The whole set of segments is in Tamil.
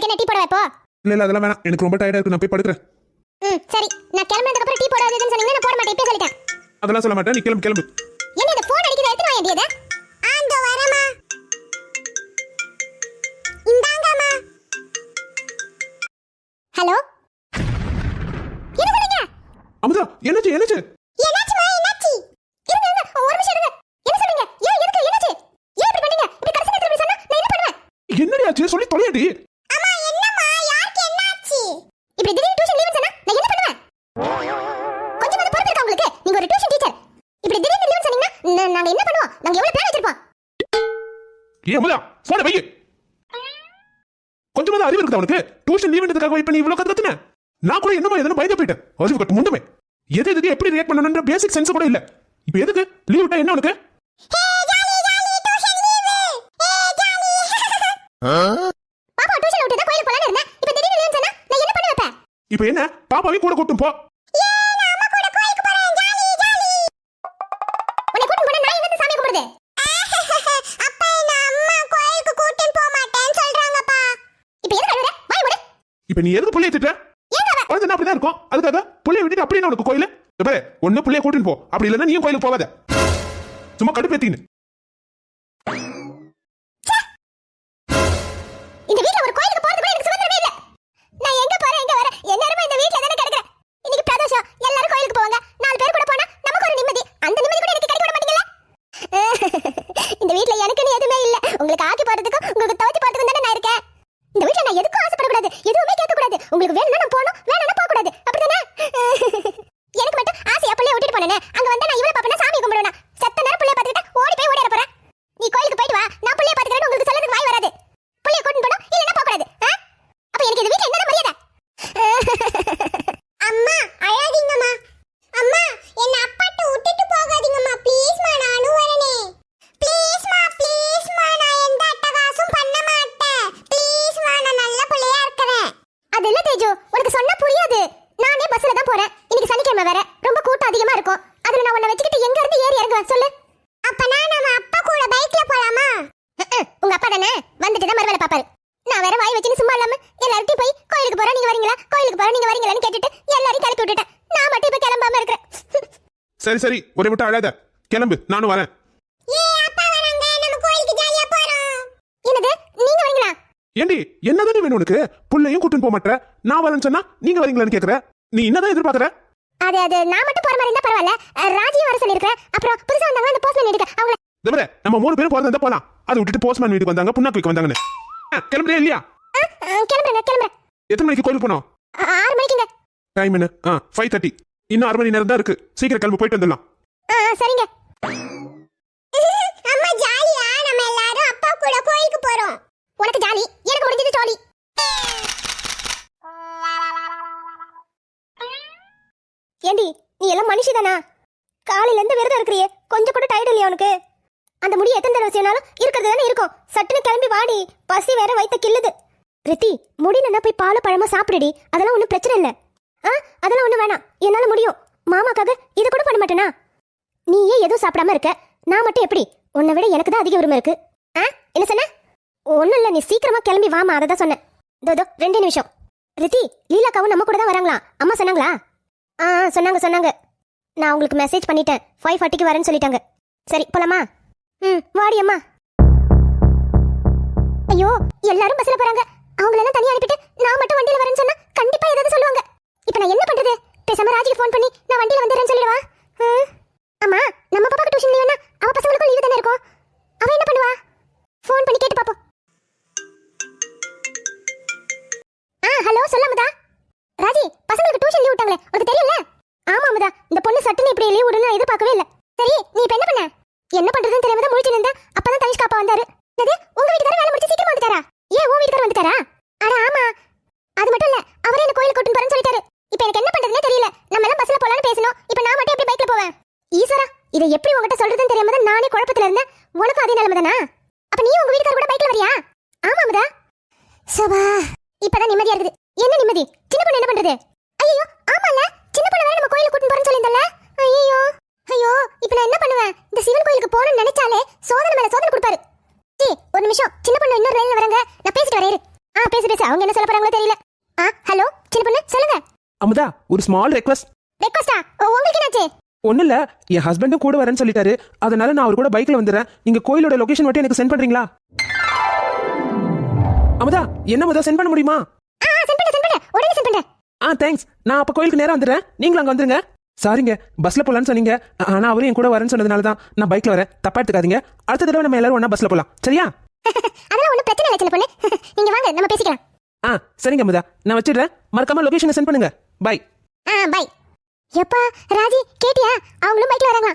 எனக்கு என்ன டீ போட வைப்போ? இல்ல அதெல்லாம் வேணாம், எனக்கு ரொம்ப டயர்டா இருக்கு, நான் போய் படுக்கிறேன். சரி, நான் கிளம்புறதுக்கு அப்புறம் டீ போடாதேன்னு சொன்னீங்க, நான் போட மாட்டேன், இப்பவே சொல்லிட்டேன். அதெல்லாம் சொல்ல மாட்டேன், நீ கிளம்பு கிளம்பு. என்ன இந்த போன் அடிக்குது, எடுத்து வா வேண்டியதா? ஆண்டோ வரமா. இந்தாங்கம்மா. ஹலோ, என்ன சொல்றீங்க? அமுதா, என்னாச்சு என்னாச்சு? என்னாச்சுமா, என்னாச்சு? இருங்க ஒரு நிமிஷம் இருங்க. என்ன சொல்றீங்க? ஏன் எதுக்கு என்னாச்சு? ஏன் இப்படி பண்ணீங்க? இப்படி கடைசி நேரத்துல இப்படி சொன்னா நான் என்ன பண்ணுவேன்? என்னடி ஆச்சு, சொல்லி தொலையடி. அம்மா, என்னம்மா, யாருக்கு என்னாச்சு? இப்படி திடீர்னு டியூஷன் லீவுன்னு சொன்னா நான் என்ன பண்ணுவேன்? கொஞ்சம் பொறுப்பு இருக்கா உங்களுக்கு? நீங்க ஒரு டியூஷன் டீச்சர். இப்படி திடீர்னு லீவுன்னு சொன்னீங்கன்னா நாங்க என்ன பண்ணுவோம்? நாங்க எவ்வளவு பிளான் வச்சிருப்போம்? ஏய் அமுதா, போன் வை. கொஞ்சமாவது அறிவு இருக்குதா உனக்கு? டியூஷன் லீவுன்றதுக்காக இப்ப நீ இவ்வளவு கத்துன? நான் கூட என்னமா எதனா பயந்து போயிட்டேன். அறிவு கட்டு முண்டமே. எதுக்கு எப்படி ரியாக்ட் பண்ணணும்ன்ற பேசிக் சென்ஸ் கூட இல்ல. இப்போ எதுக்கு லீவ் விட்டா என்ன உனக்கு? பாப்பா டியூஷன் விட்டு தான் கோயிலுக்கு போலாம்னு இருந்தேன். இப்போ திடீர்னு லீவ் சொன்னா நான் என்ன பண்ண வைப்பேன்? இப்போ என்ன பாப்பாவையும் கூட கூட்டிட்டு போ. அம்மா கூட கோயிலுக்கு போறேன், ஜாலி ஜாலி. உன்னை கூட்டிட்டு போனா நான் எங்க சாமி கும்பிடுறது? அப்பா என்ன அம்மா கோயிலுக்கு கூட்டிட்டு போக மாட்டேன்னு சொல்றாங்கப்பா. இப்போ எதுக்கு அழுற? வாய் மூடு. இப்போ நீ எதுக்கு புள்ளைய திட்ட? குழந்தை அப்படிதான் இருக்கும். அதுக்காக புள்ளைய விட்டுட்டு அப்படியே உனக்கு கோயில பாரு, ஒண்ணு புள்ளைய கூட்டிட்டு போ, அப்படி இல்லைன்னா நீயும் கோயிலுக்கு போவாத. சும்மா கடுப்பேத்தின்னு. இந்த வீட்ல ஒரு கோயிலுக்கு போறது கூட எனக்கு சுதந்திரமே இல்ல. நான் எங்க போறேன் எங்க வரேன் எல்லாரும் இந்த வீட்ல தான கிடக்குறேன். இன்னைக்கு பிரதோஷம், எல்லாரும் கோயிலுக்கு போவாங்க. 4 பேர் கூட போனா நமக்கு ஒரு நிம்மதி. அந்த நிம்மதி கூட எனக்கு கிடைக்க மாட்டீங்கல. இந்த வீட்ல எனக்குன்னு எதுவுமே இல்ல. உங்களுக்கு ஆக்கி போறதுக்கும் உங்களுக்கு தவத்தி போறதுக்கும் தானே நான் இருக்கேன். இந்த வீட்ல நான் எதுக்கும் ஆசைப்பட கூடாது, எதுவுமே கேட்க கூடாது. உங்களுக்கு வேணும்னா நான் போணும், வேணாம்னா போக கூடாது. அப்படிதானே? எனக்கு மட்டும் ஆசையா புள்ளைய விட்டுட்டு போனேனே, அங்க வந்தா நான் இவளை பாப்பேனா சாமி கும்பிடுவேனா? செத்த நேரம் புள்ளைய பாத்துக்கிட்டா ஓடி போய் ஓடிற போறேன். நீ கோயிலுக்கு போயிட்டு வா, நான் புள்ளைய பாத்துக்கிறேன்னு உங்களுக்கு சொல்றதுக்கு வாய் வராது. புள்ளைய கூட்டிட்டு போணும், இல்லனா போக கூடாது. அப்ப எனக்கு இந்த வீட்ல என்ன மரியாதை? அம்மா அழாதீங்கம்மா. அம்மா என்ன அப்பாட்ட விட்டுட்டு போகாதீங்கம்மா, ப்ளீஸ்மா, நானும் வரேனே. ப்ளீஸ்மா ப்ளீஸ்மா, நான் எந்த அட்டகாசம் பண்ண மாட்டேன். ப்ளீஸ்மா, நான் நல்ல புள்ளையா இருக்கறேன். அது இல்ல தேஜு, உனக்கு சொன்னா புரியாது. நானே பஸ்ல தான் போறேன். இன்னைக்கு சனிக்கிழமை வேற, ரொம்ப கூட்டம் அதிகமா இருக்கும். அதுல நான் உன்னை வச்சுக்கிட்டு எங்க இருந்து ஏறி இறங்குவேன் சொல்லு? அப்பனா நம்ம அப்பா கூட பைக்ல போலாமா? உங்க அப்பா தானே, வந்துட்டு தான் மறுவேளை பாப்பாரு. நான் வேற வாய் வச்சுன்னு சும்மா இல்லாம எல்லார்ட்டையும் போய் கோயிலுக்கு போறோம் நீங்க வரீங்களா, கோயிலுக்கு போறோம் நீங்க வரீங்களான்னு கேட்டுட்டு எல்லாரையும் கிளப்பி விட்டுட்டேன். நான் மட்டும் இப்ப கிளம்பாம இருக்கிறேன். சரி சரி, ஒரே விட்டு அழாத, கிளம்பு, நானும் வரேன். அப்பா வராங்க, நம்ம கோயிலுக்கு ஜாலியா போறோம். என்னது, நீங்க வரீங்களா? ஏண்டி என்னதானே வேணும் உனக்கு? புள்ளையும் கூட்டிட்டு போக மாட்டேற, நான் வரேன்னு சொன்னா நீங்க வரீங்களான்னு கேக்குற. நீ என்னதான் எதிர்பார்க்கற? அது நான் மட்டும் போற மாதிரி இருந்தா பரவாயில்ல. ராஜியும் வர சொல்லிருக்கேன். அப்புறம் புதுசா வந்தாங்க அந்த போஸ்ட்மேன் வீட்டுக்கு அவங்கள. தவிர நம்ம 3 பேரும் போறதா இருந்தா போலாம். அதை விட்டுட்டு போஸ்ட்மேன் வீட்டுக்கு வந்தாங்க, புண்ணாக்கு வைக்க வந்தாங்கன்னு. கிளம்புறியா இல்லையா? கிளம்புறேன். எத்தனை மணிக்கு கோயிலுக்கு போனோம்? 6 மணிக்குங்க. டைம் என்ன? 5:30. இன்னும் 1/2 மணி நேரம் தான் இருக்கு. சீக்கிரம் கிளம்பு, போயிட்டு வந்துடலாம். சரிங்க. அம்மா ஜாலியா, நம்ம எல்லாரும் அப்பா கூட கோயிலுக்கு போறோம். உனக்கு ஜாலி, எனக்கு முடிஞ்சது ஜாலி. ஏண்டி நீ எல்லாம் மனுஷிதானா? காலையில இருந்து விரதம் இருக்கறியே, கொஞ்சம் கூட டயர்ட் இல்லையா உனக்கு? அந்த முடி எத்தனை தடவை செய்யனாலும் இருக்கிறது தானே இருக்கும். சட்டுன்னு கிளம்பி வாடி, பசி வேற வயித்த கில்லுது. ரித்தி, முடியலன்னா போய் பால பழமா சாப்பிடுடி, அதெல்லாம் ஒன்றும் பிரச்சனை இல்லை. அதெல்லாம் ஒன்றும் வேணாம், என்னால முடியும். மாமாக்காக இதை கூட பண்ண மாட்டேனா? நீ ஏன் எதுவும் சாப்பிடாம இருக்க? நான் மட்டும் எப்படி? உன்னை விட எனக்கு தான் அதிக உரிமை இருக்கு. என்ன சொன்ன? ஒன்றும் இல்லை, நீ சீக்கிரமா கிளம்பி வாமா, அதை தான் சொன்னேன். இதோ 2 நிமிஷம். ரித்தி, லீலாக்காவும் நம்ம கூட தான் வராங்களா? அம்மா சொன்னாங்களா? சொன்னாங்க. நான் உங்களுக்கு மெசேஜ் பண்ணிட்டேன், 5:40க்கு வரேன்னு சொல்லிட்டாங்க. சரி போலாமா? வாடி அம்மா. ஐயோ, எல்லாரும் பஸ்ல போறாங்க. அவங்களெல்லாம் தனியா அனுப்பிட்டு நான் மட்டும் வண்டியில வரேன்னு சொன்னா கண்டிப்பா ஏதாவது சொல்லுவாங்க. இப்போ நான் என்ன பண்றது? பேசாம ராஜிக்கு ஃபோன் பண்ணி நான் வண்டியில வந்துறேன்னு சொல்லிடுவா. அம்மா, நம்ம பாப்பாக்கு டியூஷன் லீவுனா அவ பசங்களுக்கும் லீவு தானே இருக்கும். அவ என்ன பண்ணுவா? ஃபோன் பண்ணி கேட்டு பாப்போம். ஹலோ, சொல்லாமதா. ராஜி, பசங்களுக்கு டியூஷன் லீவ் விட்டாங்களே, உனக்கு தெரியல? ஆமா அமுதா, இந்த பொண்ணு சட்டுன்னு இப்படி லீவ் விடணும் எதிர்பார்க்கவே இல்ல. சரி, நீ இப்ப என்ன பண்ண? என்ன பண்றதுன்னு தெரியாம தான் முழிச்சு நின்றா. அப்பதான் தனிஷ்கா அப்பா வந்தாரு. என்னது, உங்க வீட்டுக்காரர் வேலை முடிச்சு சீக்கிரம் வந்துட்டாரா? ஏன் உன் வீட்டுக்காரர் வந்துட்டாரா? அட ஆமா, அது மட்டும் இல்ல, அவரே என்ன கோயிலுக்கு கூட்டிட்டு போறேன்னு சொல்லிட்டாரு. இப்போ எனக்கு என்ன பண்றதுன்னே தெரியல. நம்ம எல்லாம் பஸ்ல போலாம்னு பேசணும், இப்போ நான் மட்டும் எப்படி பைக்ல போவேன்? ஈஸ்வரா, இதை எப்படி உங்ககிட்ட சொல்றதுன்னு தெரியாம தான் நானே குழப்பத்துல இருந்தேன். உனக்கு அதே நிலைமை தானா? அப்ப நீ உங்க வீட்டுக்காரர் கூட பைக்ல வரியா? ஆமா அமுதா. சபா, இப்பதான் நிம்மதியா இருக்குது. என்ன நிம்மதி? சின்ன பொண்ணு என்ன பண்றது? ஐயோ ஆமால, சின்ன பொண்ணு வேற நம்ம கோயிலுக்கு கூட்டிட்டு போறேன்னு சொல்லிருந்தல. ஐயோ, இப்போ நான் என்ன பண்ணுவேன்? இந்த சிவன் கோயிலுக்கு போறேன்னு நினைச்சாலே சோதனை மேல சோதனை கொடுப்பாரு. ஒரு நிமிஷம், சின்ன பொண்ணு இன்னொரு லைன்ல வராங்க, நான் பேசிட்டு வரேன். பேசு பேசு, அவங்க என்ன சொல்ல போறாங்களோ தெரியல. ஹலோ சின்ன பொண்ணு சொல்லுங்க. அமுதா, ஒரு ஸ்மால் ரெக்வஸ்ட். ரெக்வஸ்டா? உங்களுக்கு என்னாச்சு? ஒன்றும் இல்லை, என் ஹஸ்பண்டும் கூட வரேன்னு சொல்லிட்டாரு. அதனால நான் அவர் கூட பைக்கில் வந்துடுறேன். நீங்கள் கோயிலோட லொகேஷன் மட்டும் எனக்கு சென்ட் பண்ணுறீங்களா? அமுதா, என்ன முதல் சென்ட் பண்ண முடியுமா? சென்ட் பண்ணு உடனே சென்ட் பண்ணு. தேங்க்ஸ். நான் அப்போ கோயிலுக்கு நேரம் வந்துடுறேன், நீங்களும் அங்கே வந்துருங்க. சாரிங்க, பஸ்ஸில் போகலான்னு சொன்னீங்க. ஆனால் அவரும் என் கூட வரேன்னு சொன்னதுனால தான் நான் பைக்கில் வரேன். தப்பா எடுத்துக்காதீங்க. அடுத்த தடவை நம்ம எல்லாரும் ஒன்றா பஸ்ஸில் போகலாம், சரியா? அதெல்லாம் ஒன்றும் பிரச்சனை இல்லை சின்ன பொண்ணு. நீங்க வாங்க, நம்ம பேசிக்கலாம். சரிங்க அமுதா, நான் வச்சிடுறேன். மறக்காம லொகேஷனை சென்ட் பண்ணுங்க. பை. பை. எப்பா ராஜி, கேட்டியா? அவங்களும் பைக்ல வராங்க.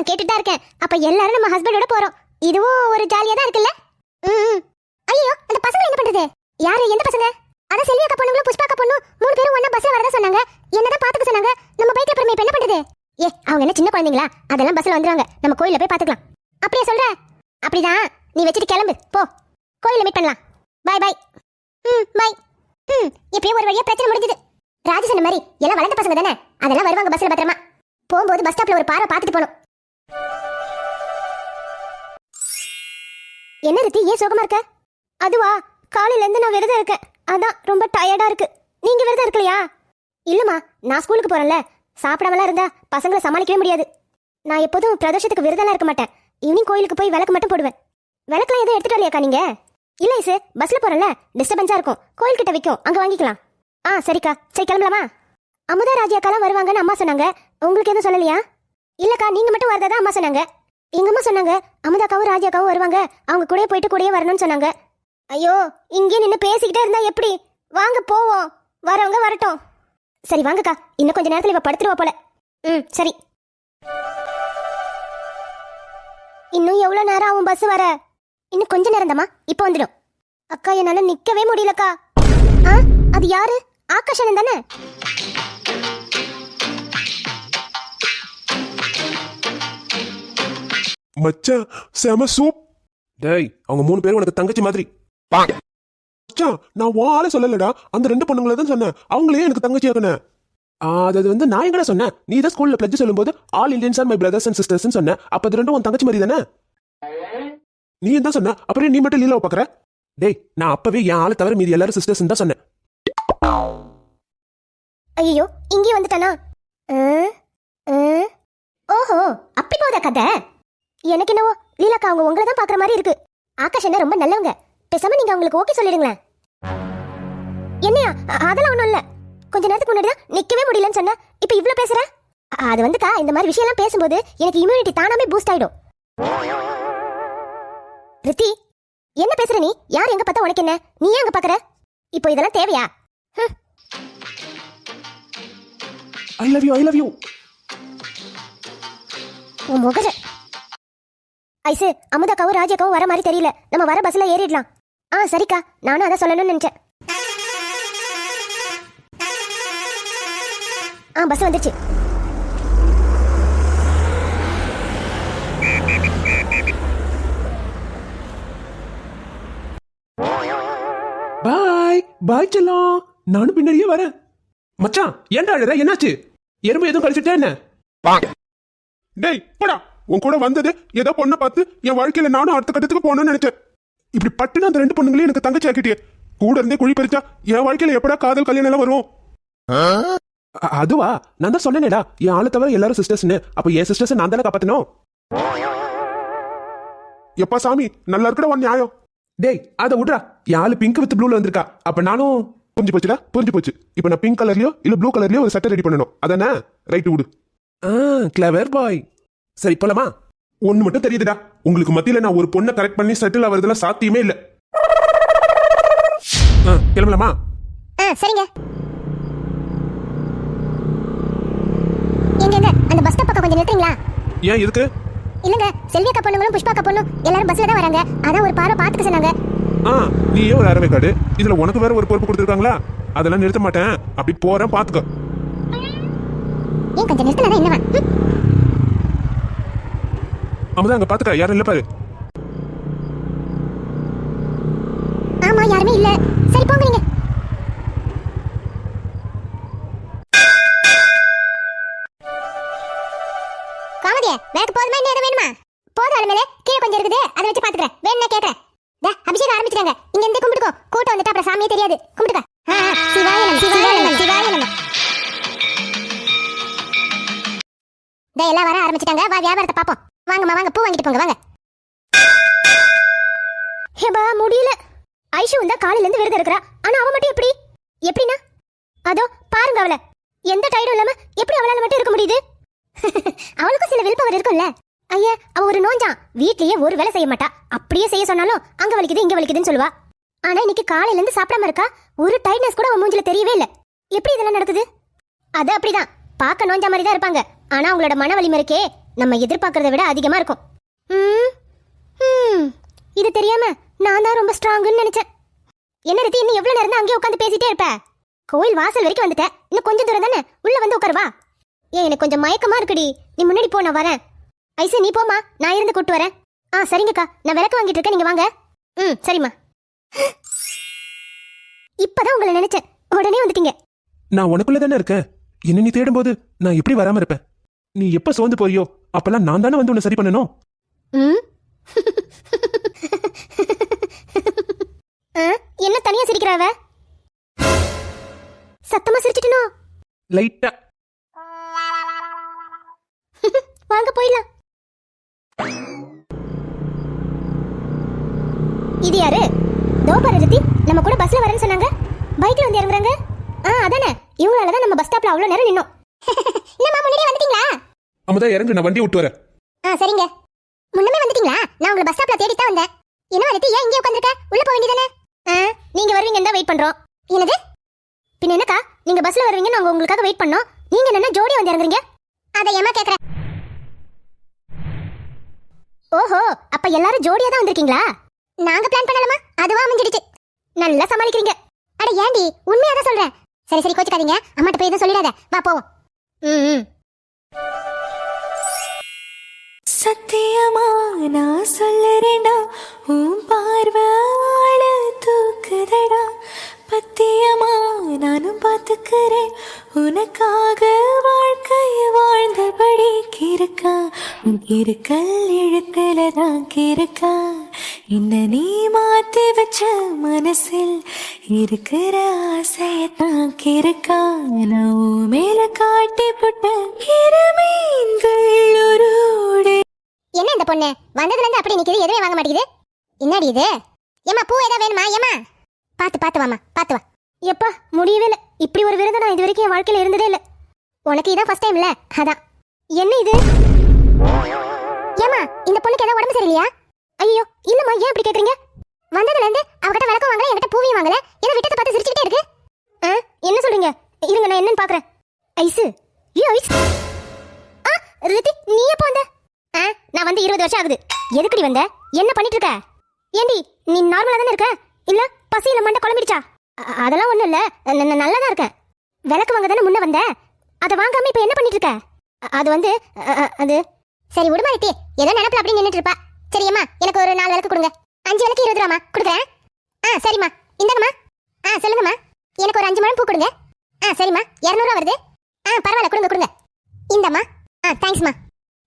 கேட்டுட்டு தான் இருக்கேன். அப்ப எல்லாரும் நம்ம ஹஸ்பண்டோட போறோம். இதுவும் ஒரு ஜாலியா தான் இருக்குல்ல? ஐயோ, அந்த பசங்க என்ன பண்றது? யாரு, எந்த பசங்க? அத செல்வி அக்கா பொண்ணுங்களும் புஷ்பா அக்கா பொண்ணும் 3 பேரும் ஒண்ணா பஸ்ல வரதா சொன்னாங்க. என்னதான் பாத்துக்க சொன்னாங்க. நம்ம பைக்ல போறமே, இப்ப என்ன பண்றது? அவங்க என்ன சின்ன குழந்தைங்களா? அதெல்லாம் பஸ்ல வந்துருவாங்க. நம்ம கோயில்ல போய் பாத்துக்கலாம். அப்படியே சொல்ற? அப்படிதான். நீ வச்சிட்டு கிளம்பு போ. கோயில்ல மீட் பண்ணலாம். Bye bye. பை. இப்படியே ஒரு வழியா பிரச்சனை முடிஞ்சது. ராஜி சொன்ன மாதிரி எல்லாம் வளர்ந்த பசங்க தானே, அதெல்லாம் வருவாங்க பஸ்ல பத்திரமா. போகும்போது பஸ் ஸ்டாப்ல ஒரு பார்வை பார்த்துட்டு போகணும். என்ன ரித்தி, ஏன் சோகமா இருக்க? அதுவா, காலையில இருந்து நான் விரதம் இருக்கேன். அதான் ரொம்ப டயர்டா இருக்கு. நீங்க விரதம் இருக்கலையா? இல்லம்மா, நான் ஸ்கூலுக்கு போறேன்ல. சாப்பிடாமலாம் இருந்தா பசங்களை சமாளிக்கவே முடியாது. நான் எப்போதும் பிரதோஷத்துக்கு விரதம்லாம் இருக்க மாட்டேன். ஈவினிங் கோயிலுக்கு போய் விளக்கு மட்டும் போடுவேன். விளக்குலாம் எதுவும் எடுத்துட்டு வரலையாக்கா நீங்க? இல்லை சார், பஸ்ல போறேன்ல, டிஸ்டர்பன்ஸா இருக்கும். கோயில்கிட்ட வைக்கும், அங்க வாங்கிக்கலாம். சரிக்கா, சரி கிளம்பலாமா? அமுதா ராஜியாக்காலாம் வருவாங்கன்னு அம்மா சொன்னாங்க. உங்களுக்கு எதுவும் சொல்லலையா? இல்லக்கா, நீங்க மட்டும் வரதா அம்மா சொன்னாங்க. எங்க அம்மா சொன்னாங்க அமுதாக்காவும் ராஜியாக்காவும் வருவாங்க, அவங்க கூடயே போயிட்டு கூடயே வரணும்னு சொன்னாங்க. ஐயோ, இங்கே நின்று பேசிக்கிட்டே இருந்தா எப்படி? வாங்க போவோம், வரவங்க வரட்டும். சரி வாங்கக்கா, இன்னும் கொஞ்ச நேரத்துல இவ படுத்துருவா போல. சரி. இன்னும் எவ்வளவு நேரம் ஆகும் பஸ் வர? இன்னும் கொஞ்ச நேரம் தாமா, இப்போ வந்துடும். அக்கா, என்னால நிக்கவே முடியலக்கா. அது யாரு? ஆகாஷன் தானே? மச்சான் செம சூப். டேய், அவங்க 3 பேரும் உனக்கு தங்கச்சி மாதிரி. மச்சான், நான் வாழ சொல்லலடா, அந்த 2 பொண்ணுங்களை தான் சொன்னேன். அவங்களே எனக்கு தங்கச்சி ஆகணும். அது வந்து நான் எங்கடா சொன்னேன்? நீ தான் ஸ்கூல்ல பிளட்ஜ் சொல்லும்போது all Indians are my brothers and sisters சொன்ன. அப்ப அது 2 உன் தங்கச்சி மாதிரி தானே? நீ தான் சொன்ன, அப்புறம் நீ மட்டும் லீலாவை பாக்குற? டேய், நான் அப்பவே என் ஆளை தவிர மீதி எல்லாரும் சிஸ்டர்ஸ் தான் சொன்னேன். ஐயோ, இங்கே வந்துட்டானா? ஓஹோ, அப்படி போதா கதை. எனக்கு என்னவோ லீலாக்கா அவங்க உங்களை தான் பாக்குற மாதிரி இருக்கு. ஆகாஷ் என்ன ரொம்ப நல்லவங்க. பேசாம நீங்க அவங்களுக்கு ஓகே சொல்லிடுங்களேன். என்னையா? அதெல்லாம் ஒண்ணும் இல்ல. கொஞ்ச நேரத்துக்கு முன்னாடி தான் நிக்கவே முடியலன்னு சொன்ன, இப்ப இவ்ளோ பேசுற? அது வந்துக்கா, இந்த மாதிரி விஷயம் எல்லாம் பேசும்போது எனக்கு இம்யூனிட்டி தானாமே பூஸ்ட் ஆயிடும். ரித்தி, என்ன பேசுற நீ? யார் எங்க பார்த்தா உனக்கு என்ன? நீ ஏன் அங்க பாக்குற? இப்போ இதெல்லாம் தேவையா? I love you, I love you. உன் முகர. ஐசு, அமுதாக்காவும் ராஜாக்காவும் வர மாதிரி தெரியல. நம்ம வர பஸ்ல ஏறிடலாம். சரிக்கா, நானும் அதான் சொல்லணும்னு நினைச்சேன். பஸ் வந்துச்சு. பாய் பாய் செல்லம், நானும் பின்னாடியே வரேன். மச்சான், ஏன்டா அழுற? என்னாச்சு? எறும்பு எதுவும் கழிச்சுட்டா என்ன? டேய் போடா, உன் கூட வந்தது ஏதோ பொண்ணை பார்த்து என் வாழ்க்கையில நானும் அடுத்த கட்டத்துக்கு போகணும்னு நினைச்சேன். இப்படி பட்டுன்னு அந்த 2 பொண்ணுங்களையும் எனக்கு தங்கச்சி ஆக்கிட்டியே. கூட இருந்தே குழி பறிச்சா என் வாழ்க்கையில எப்படா காதல் கல்யாணம் எல்லாம் வரும்? அதுவா, நான் தான் சொன்னேனேடா, என் ஆளை தவிர எல்லாரும் சிஸ்டர்ஸ்னு. அப்ப என் சிஸ்டர்ஸ் நான் தானே காப்பாத்தணும். எப்பா சாமி, நல்லா இருக்கடா உன் நியாயம். டேய், அதை விட்றா. என் ஆளு பிங்க் வித் ப்ளூல வந்திருக்கா. அப்ப நானும் புரிஞ்சு போச்சுடா, புரிஞ்சு போச்சு. இப்ப நான் பிங்க் கலர்லயோ இல்ல ப்ளூ கலர்லயோ ஒரு சட்டை ரெடி பண்ணணும், அதானே? ரைட்டு விடு. கிளவர் பாய். சரி போலாமா? ஒண்ணு மட்டும் தெரியுதுடா, உங்களுக்கு மத்தியில நான் ஒரு பொண்ணை கரெக்ட் பண்ணி செட்டில் ஆவறதுல சாத்தியமே இல்ல. கிளம்பலாமா? சரிங்க. எங்க அந்த பஸ் ஸ்டாப் பக்கம் கொஞ்சம் நிறுத்துறீங்களா? ஏன் எதுக்கு? இல்லங்க, செல்வி அக்கா பொண்ணுங்களும் புஷ்பா அக்கா பொண்ணும் எல்லாரும் பஸ்ல தான் வராங்க. அதான் ஒரு பார்வை பார்த்துக்க சொன்னாங்க. நீயே ஒரு அரவை காடு, இதுல உனக்கு வேற ஒரு பொறுப்பு கொடுத்துருக்காங்களா? அதெல்லாம் நிறுத்த மாட்டேன். அப்படி போறேன், பாத்துக்க. ஏன் கொஞ்சம் நிறுத்தினா என்னவா? அமுதா, அங்க பாத்துக்க, யாரும் இல்ல பாரு. ஆமா, யாருமே இல்ல. சரி போங்க நீங்க. காமதியே, வேலைக்கு போதுமா? இன்னும் எதுவும் வேணுமா? போதும், மேலே கீழே கொஞ்சம் இருக்குது, அதை வச்சு பாத்துக்கிறேன். வேணும்னா கேட்கறேன். அபிஷேகம் ஆரம்பிச்சிட்டாங்க. இங்க இருந்து கும்பிட்டுக்கோ. கூட்டம் வந்துட்டு அப்புறம் சாமியே தெரியாது. கும்பிட்டுக்க. சிவாய நம சிவாய நம சிவாய நம. எல்லாம் வர ஆரம்பிச்சிட்டாங்க. வா வியாபாரத்தை பாப்போம். வாங்கம்மா வாங்க, பூ வாங்கிட்டு போங்க வாங்க. ஹேபா முடியல. ஐஷு வந்தா காலையில இருந்து விரதம் இருக்கறா. ஆனா அவ மட்டும் எப்படின்னா அதோ பாருங்க அவள. எந்த டைடும் இல்லாம எப்படி அவளால மட்டும் இருக்க முடியுது? அவளுக்கும் சில விருப்பம் இருக்கும்ல. ஐயா அவ ஒரு நோஞ்சான். வீட்லயே ஒரு வேலை செய்ய மாட்டா. அப்படியே செய்ய சொன்னாலும் அங்க வலிக்குது இங்க வலிக்குதுன்னு சொல்லுவா. ஆனா இன்னைக்கு காலையில இருந்து சாப்பிடாம இருக்கா. ஒரு டைட்னஸ் கூட அவ மூஞ்சில தெரியவே இல்ல. எப்படி இதெல்லாம் நடக்குது? அது அப்படிதான். பார்க்க நோஞ்சா மாதிரி தான் இருப்பாங்க. ஆனா அவங்களோட மன வலிமை இருக்கே நம்ம எதிர்பார்க்கறத விட அதிகமா இருக்கும். இது தெரியாம நான் தான் ரொம்ப ஸ்ட்ராங்குன்னு நினைச்சேன். என்ன ரீதி, இன்னும் எவ்வளவு நேரம் தான் அங்கேயே உட்காந்து பேசிட்டே இருப்ப? கோயில் வாசல் வரைக்கும் வந்துட்டேன். இன்னும் கொஞ்சம் தூரம் தானே, உள்ள வந்து உட்காருவா. ஏன் எனக்கு கொஞ்சம் மயக்கமா இருக்குடி. நீ முன்னாடி போ, நான் வரேன். ஐசு நீ போமா, நான் இருந்து கூட்டு வரேன். சரிங்கக்கா, நான் விளக்கு வாங்கிட்டு இருக்கேன், நீங்க வாங்க. சரிம்மா. இப்பதான் உங்களை நினைச்சேன், உடனே வந்துட்டீங்க. நான் உனக்குள்ள தானே இருக்கேன். என்ன நீ தேடும்போது நான் எப்படி வராம இருப்பேன்? நீ எப்ப சோர்ந்து போறியோ அப்பெல்லாம் நான் தானே வந்து உன்னை சரி பண்ணணும். என்ன தனியா சிரிக்கிறாவ? சத்தமா சிரிச்சிட்டனோ? லைட்டா. வாங்க போயிடலாம். இது யாரு? தோபார ரத்தி நம்ம கூட பஸ்ல வரேன்னு சொன்னாங்க. பைக்ல வந்து இறங்குறாங்க. அதானே, இவங்களால தான் நம்ம பஸ் ஸ்டாப்ல அவ்வளவு நேரம் நின்னோம். என்னம்மா முன்னாடியே வந்துட்டீங்களா? அமுதா இறங்கு, நான் வண்டியை விட்டு வரேன். சரிங்க. முன்னமே வந்துட்டீங்களா? நான் உங்களை பஸ் ஸ்டாப்ல தேடி தான் வந்தேன். என்ன ரத்தி, ஏன் இங்கே உட்கார்ந்திருக்க? உள்ள போக வேண்டியதானே? நீங்க வருவீங்கன்னு தான் வெயிட் பண்றோம். என்னது? பின்ன என்னக்கா, நீங்க பஸ்ல வருவீங்க, நாங்க உங்களுக்காக வெயிட் பண்ணோம். நீங்க என்ன ஜோடியா வந்து இறங்குறீங்க? அதை ஏமா கேக்குற? ஓஹோ, அப்ப எல்லாரும் ஜோடியா தான் வந்திருக்கீங்களா? நாங்க பிளான் பண்ணலாமா? அதுவா அமைஞ்சிடுச்சு. நல்லா சமாளிக்கிறீங்க. அட ஏண்டி, உண்மையா தான் சொல்றேன். சரி சரி, கோச்சுக்காதீங்க. அம்மாட்ட போய் எதுவும் சொல்லிடாத. வா போவோம். சத்தியமா நான் சொல்லறேன்டா, உன் பார்வாள தூக்குதடா. பத்தியமா நானும் பார்த்துக்கிறேன், உனக்காக வாழ்க்கைய வாழ்ந்தபடி கிருக்கா. உன் இருக்கல் இழுக்கல தான் கிருக்கா. என்ன நீ மாத்தி வச்ச மனசில் இருக்கிற ஆசையத்தான் கிருக்கா. நான் உன் மேல காட்டி புட்ட கிரமீன்கள் ஒருடே. என்ன இந்த பொண்ணு வந்ததுல இருந்து அப்படி நிக்குது, எதுவே வாங்க மாட்டேங்குது. என்னடி இது? ஏமா பூ ஏதா வேணுமா? ஏமா பாத்து வாமா, பாத்து வா. எப்பா முடியவே இல்லை. இப்படி ஒரு விருது நான் இது வரைக்கும் என் வாழ்க்கையில இருந்ததே இல்லை. உனக்கு இதான் ஃபர்ஸ்ட் டைம் இல்ல, அதான். என்ன இது? ஏமா இந்த பொண்ணுக்கு ஏதோ உடம்பு சரியில்லையா? ஐயோ இல்லம்மா, ஏன் இப்படி கேக்குறீங்க? வந்ததுல இருந்து அவகிட்ட விளக்கம் வாங்கல, என்கிட்ட பூவையும் வாங்கல. ஏதோ விட்டத்தை பார்த்து சிரிச்சுக்கிட்டே இருக்கு. என்ன சொல்றீங்க? இருங்க நான் என்னன்னு பாக்குறேன். Ice, ice. ரித்தி நீ எப்போ வந்த? நான் வந்து 20 வருஷம் ஆகுது. எதுக்குடி வந்த? என்ன பண்ணிட்டு இருக்க? ஏண்டி நீ நார்மலா தானே இருக்க? இல்ல பசியில மண்டை குழம்பிடுச்சா? அதெல்லாம் ஒண்ணும் இல்ல, நல்லா தான் இருக்கேன். விளக்கு வாங்க தானே முன்ன வந்த, அதை வாங்காம இப்ப என்ன பண்ணிட்டு இருக்க? அது வந்து அது சரி விடுமா ரித்தி, ஏதோ நினைப்புல அப்படி நின்னுட்டு இருப்பா. சரிம்மா, எனக்கு ஒரு 4 விளக்கு கொடுங்க. 5 விளக்கு 20 ரூபாமா கொடுக்குறேன். சரிம்மா இந்தங்கம்மா. சொல்லுங்கம்மா. எனக்கு ஒரு 5 முழம் பூ கொடுங்க. சரிம்மா 200 ரூபா வருது. பரவாயில்ல, கொடுங்க. இந்தம்மா. தேங்க்ஸ்மா.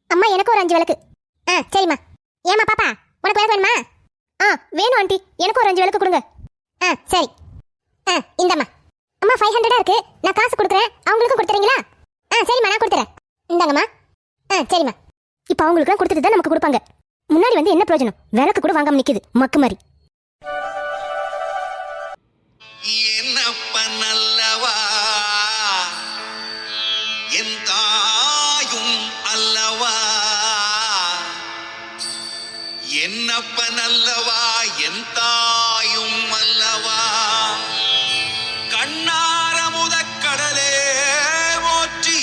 அம்மா எனக்கு ஒரு 5 விளக்கு. சரிம்மா. ஏமா பாப்பா, உனக்கு விளக்கு வேணுமா? வேணும் ஆண்டி, எனக்கு ஒரு 5 விளக்கு கொடுங்க. சரி. இந்தம்மா. அம்மா 500 இருக்கு, நான் காசு கொடுக்குறேன், அவங்களுக்கும் கொடுத்துறீங்களா? சரிம்மா நான் கொடுத்துறேன். இந்தாங்கம்மா. சரிம்மா. இப்போ அவங்களுக்கு கொடுத்துட்டு தான் நமக்கு கொடுப்பாங்க. முன்னாடி வந்து என்ன பிரயோஜனம்? விளக்கு கூட வாங்காம நிக்குது மக்கு மாதிரி. என்னப்பன் அல்லவா, என் தாயும் அல்லவா. என்னப்பன் அல்லவா, என் தாயும் அல்லவா. கண்ணார முதக்கடலே போற்றி,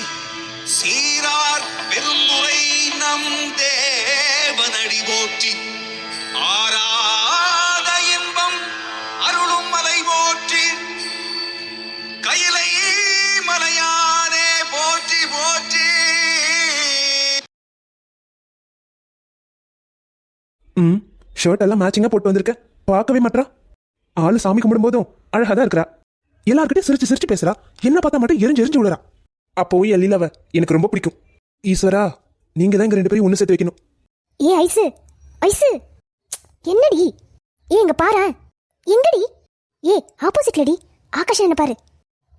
சீரார் பெருந்துரை நம் தேவனடி போற்றி. ஆராத இன்பம் அருளும் மலை போற்றி, கையிலை மலையானே போற்றி போற்றி. ஷர்ட் எல்லாம் மேட்சிங்கா போட்டு வந்திருக்க, பார்க்கவே மாட்டா. ஆளு சாமி கும்பிடும் போதும் அழகா தான் இருக்கிறா. எல்லார்கிட்டயும் சிரிச்சு பேசுறா. என்ன பார்த்தா மட்டும் எரிஞ்சு விழுறா. அப்போவும் என் லீலாவை எனக்கு ரொம்ப பிடிக்கும். ஈஸ்வரா, நீங்க தான் எங்க 2 பேரையும் ஒண்ணு சேர்த்து வைக்கணும். ஐசு என்னடி ஏய் இங்க பாரு. எங்கடி? ஏய் ஆப்போசிட்லடி. ஆகாஷ் என்ன பாரு.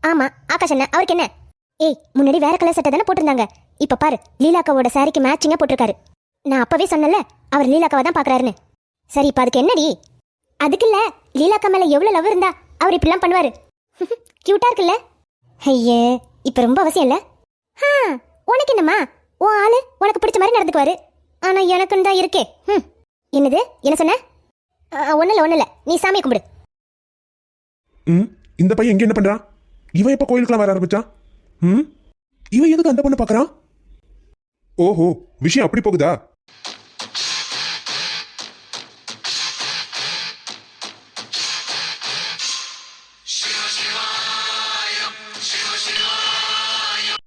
ஆமா ஆகாஷ் என்ன, அவருக்கு என்ன? ஏய் முன்னாடி வேற கலர் சட்டை தானே போட்டிருந்தாங்க, இப்ப பாரு லீலாக்காவோட சாரிக்கு மேட்சிங்கா போட்டிருக்காரு. நான் அப்பவே சொன்னல அவர் லீலாக்காவை தான் பாக்குறாருன்னு. சரி இப்ப அதுக்கு என்னடி? அதுக்கு இல்ல, லீலாக்கா மேல எவ்வளவு லவ் இருந்தா அவர் இப்படிலாம் பண்ணுவாரு. கியூட்டா இருக்குல்ல? ஐயே இப்ப ரொம்ப அவசியம் இல்ல. உனக்கு என்னம்மா, உன் ஆளு உனக்கு பிடிச்ச மாதிரி நடந்துக்குவாரு. ஆனா எனக்குன்னு தான் இருக்கே. என்னது என்ன சொன்ன? ஒண்ணு இல்ல, நீ சாமியை கும்பிடு. ம் இந்த பையன் எங்க என்ன பண்றான்? இவன் எப்ப கோயிலுக்குலாம் வர ஆரம்பிச்சான்? ம் இவன் எதுக்கு அந்த பொண்ணை பார்க்கறான்? ஓஹோ, விஷயம் அப்படி போகுதா?